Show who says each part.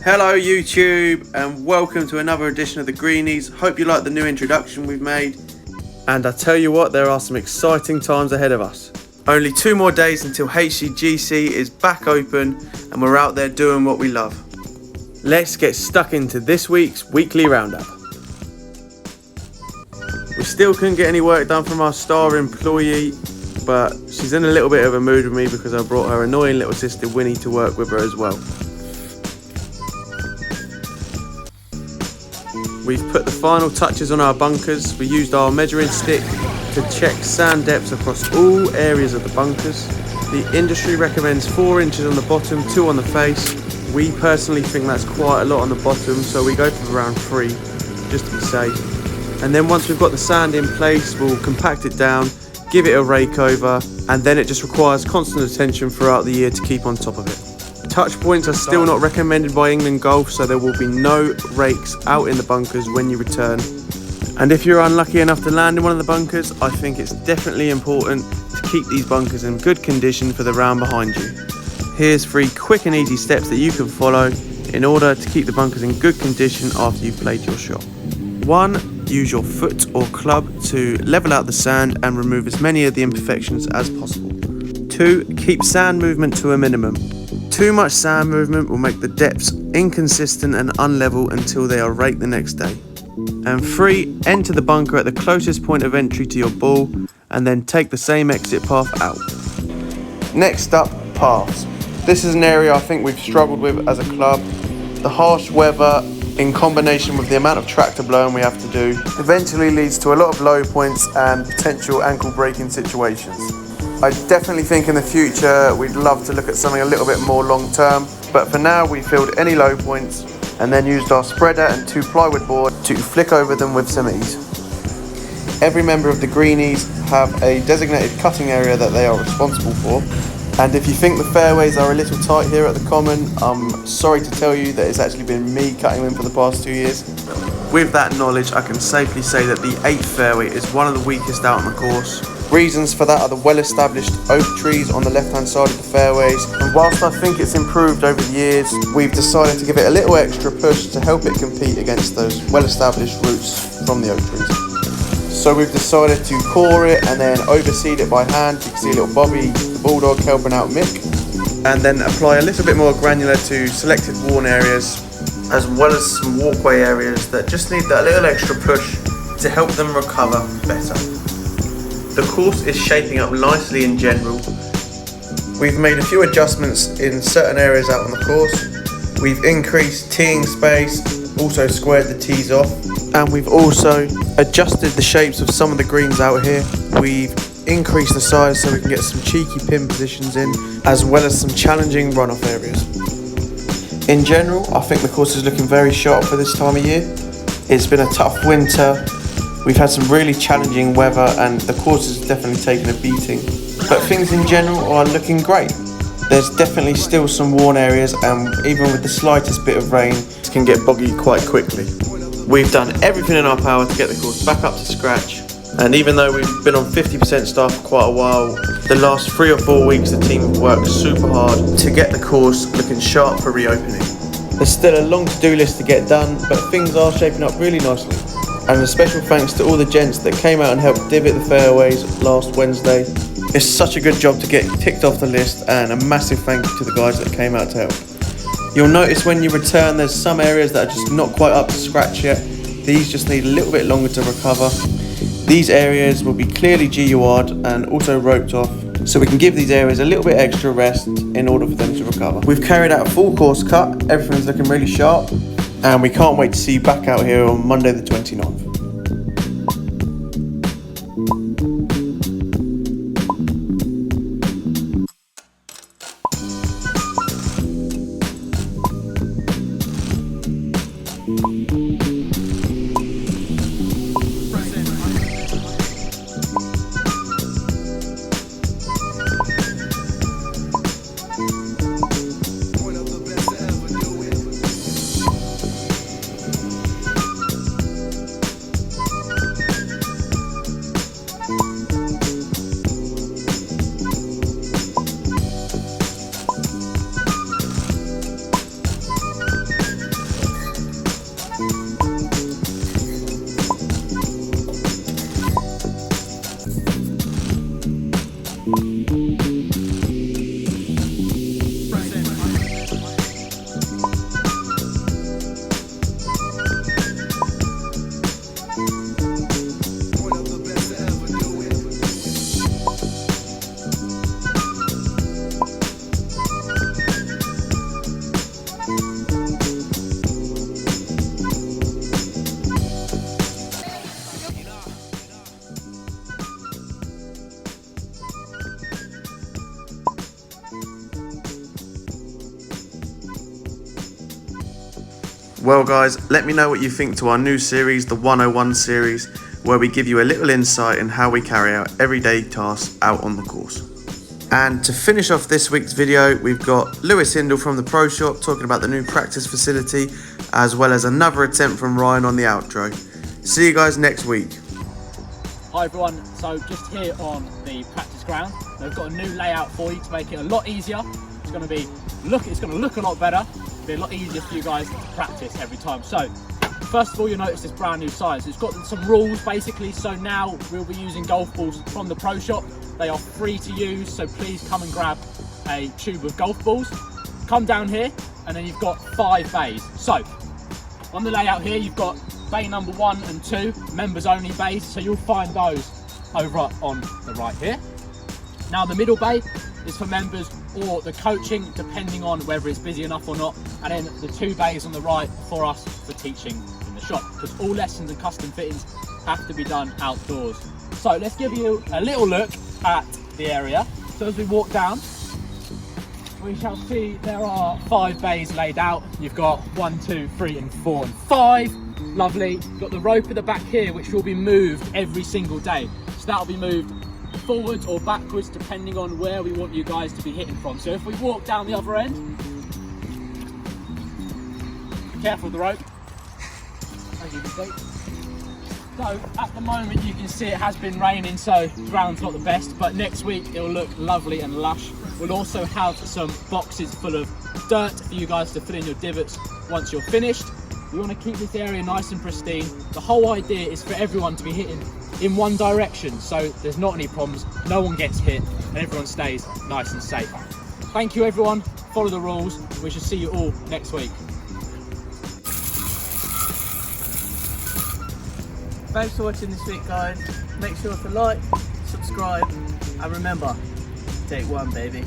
Speaker 1: Hello YouTube and welcome to another edition of the Greenies. Hope you like the new introduction we've made. And I tell you what, there are some exciting times ahead of us. Only 2 more days until HCGC is back open and we're out there doing what we love. Let's get stuck into this week's weekly roundup. We still couldn't get any work done from our star employee, but she's in a little bit of a mood with me because I brought her annoying little sister Winnie to work with her as well. We've put the final touches on our bunkers. We used our measuring stick to check sand depths across all areas of the bunkers. The industry recommends 4 inches on the bottom, 2 on the face. We personally think that's quite a lot on the bottom, so we go for around 3, just to be safe. And then once we've got the sand in place, we'll compact it down, give it a rake over, and then it just requires constant attention throughout the year to keep on top of it. Touch points are still not recommended by England Golf, so there will be no rakes out in the bunkers when you return. And if you're unlucky enough to land in one of the bunkers, I think it's definitely important to keep these bunkers in good condition for the round behind you. Here's 3 quick and easy steps that you can follow in order to keep the bunkers in good condition after you've played your shot. 1. Use your foot or club to level out the sand and remove as many of the imperfections as possible. 2. Keep sand movement to a minimum. Too much sand movement will make the depths inconsistent and unlevel until they are raked the next day. And 3. Enter the bunker at the closest point of entry to your ball and then take the same exit path out. Next up, paths. This is an area I think we've struggled with as a club. The harsh weather in combination with the amount of tractor blowing we have to do eventually leads to a lot of low points and potential ankle breaking situations. I definitely think in the future we'd love to look at something a little bit more long term, but for now we filled any low points and then used our spreader and 2 plywood board to flick over them with some ease. Every member of the Greenies have a designated cutting area that they are responsible for, and if you think the fairways are a little tight here at the Common, I'm sorry to tell you that it's actually been me cutting them for the past 2 years. With that knowledge, I can safely say that the 8th fairway is one of the weakest out on the course. Reasons for that are the well-established oak trees on the left-hand side of the fairways, and whilst I think it's improved over the years, we've decided to give it a little extra push to help it compete against those well-established roots from the oak trees. So we've decided to core it and then overseed it by hand. You can see little Bobby, the bulldog, helping out Mick, and then apply a little bit more granular to selected worn areas, as well as some walkway areas that just need that little extra push to help them recover better. The course is shaping up nicely in general. We've made a few adjustments in certain areas out on the course. We've increased teeing space, also squared the tees off, and we've also adjusted the shapes of some of the greens out here. We've increased the size so we can get some cheeky pin positions in, as well as some challenging runoff areas. In general, I think the course is looking very sharp for this time of year. It's been a tough winter. We've had some really challenging weather and the course has definitely taken a beating, but things in general are looking great. There's definitely still some worn areas, and even with the slightest bit of rain, it can get boggy quite quickly. We've done everything in our power to get the course back up to scratch, and even though we've been on 50% staff for quite a while, the last 3 or 4 weeks the team have worked super hard to get the course looking sharp for reopening. There's still a long to-do list to get done, but things are shaping up really nicely. And a special thanks to all the gents that came out and helped divot the fairways last Wednesday. It's such a good job to get ticked off the list, and a massive thank you to the guys that came out to help. You'll notice when you return there's some areas that are just not quite up to scratch yet. These just need a little bit longer to recover. These areas will be clearly GUR'd and also roped off, so we can give these areas a little bit extra rest in order for them to recover. We've carried out a full course cut, everything's looking really sharp, and we can't wait to see you back out here on Monday the 29th. Well guys, let me know what you think to our new series, the 101 series, where we give you a little insight in how we carry out everyday tasks out on the course. And to finish off this week's video, we've got Lewis Hindle from the Pro Shop talking about the new practice facility, as well as another attempt from Ryan on the outro. See you guys next week.
Speaker 2: Hi everyone, so just here on the practice ground, they've got a new layout for you to make it a lot easier. It's going to look a lot better. It'll be a lot easier for you guys to practice every time. So first of all, you'll notice this brand new size. It's got some rules basically. So now we'll be using golf balls from the Pro Shop. They are free to use, so please come and grab a tube of golf balls. Come down here, and then you've got 5 bays. So on the layout here, you've got bay number 1 and 2, members only bays. So you'll find those over on the right here. Now the middle bay is for members or the coaching, depending on whether it's busy enough or not. And then the 2 bays on the right for us for teaching in the shop, because all lessons and custom fittings have to be done outdoors. So let's give you a little look at the area. So as we walk down, we shall see there are 5 bays laid out. You've got 1, 2, 3 and 4 and 5. Lovely. You've got the rope at the back here, which will be moved every single day. So that'll be moved forwards or backwards depending on where we want you guys to be hitting from. So if we walk down the other end, be careful with the rope, as you can see. So at the moment you can see it has been raining, so the ground's not the best, but next week it will look lovely and lush. We'll also have some boxes full of dirt for you guys to fill in your divots once you're finished. We want to keep this area nice and pristine. The whole idea is for everyone to be hitting in one direction, so there's not any problems, no one gets hit, and everyone stays nice and safe. Thank you everyone, follow the rules. We shall see you all next week.
Speaker 3: Thanks for watching this week, guys. Make sure to like, subscribe, and remember, take one, baby.